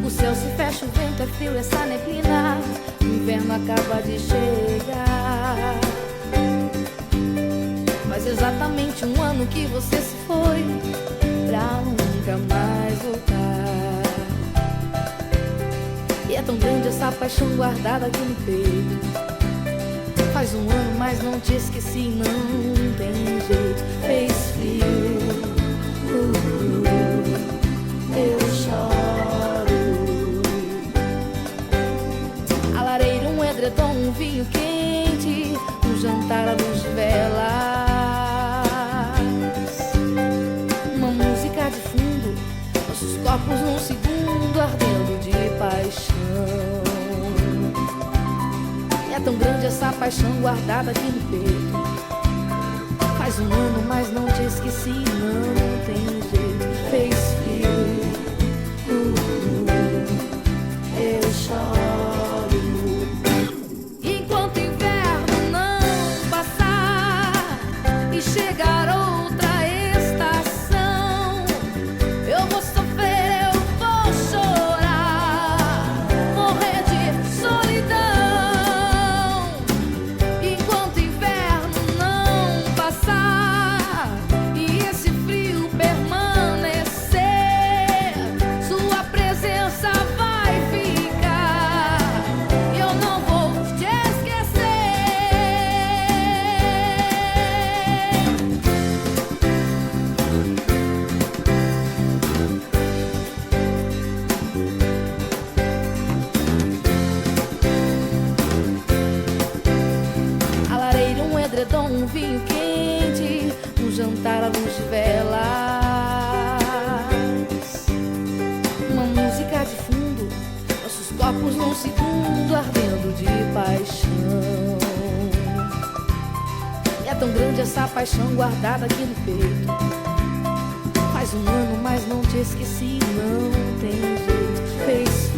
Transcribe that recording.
O céu se fecha, o vento é frio, essa neblina, o inverno acaba de chegar. Faz exatamente um ano que você se foi, pra nunca mais voltar. E é tão grande essa paixão guardada aqui no peito. Faz um ano, mas não te esqueci, não tem jeito. Fez frio, eu choro. A lareira, um edredom, um vinho quente, um jantar à luz de velas, uma música de fundo, nossos corpos num segundo ardendo de paixão. E é tão grande essa paixão guardada aqui no peito. Faz um ano, mas não te esqueci, não tem jeito. Fez frio, eu choro. Enquanto o inverno não passar e chegar outra estação, eu vou sofrer, eu vou chorar, morrer de solidão. Enquanto o inverno não passar e esse frio permanecer, sua presença vai ficar e eu não vou te esquecer. A lareira, um edredom, um vinho quente, um jantar à luz de velas, uma música de fundo, nossos corpos num segundo ardendo de paixão. E é tão grande essa paixão guardada aqui no peito. Faz um ano, mas não te esqueci, não tem jeito. Fez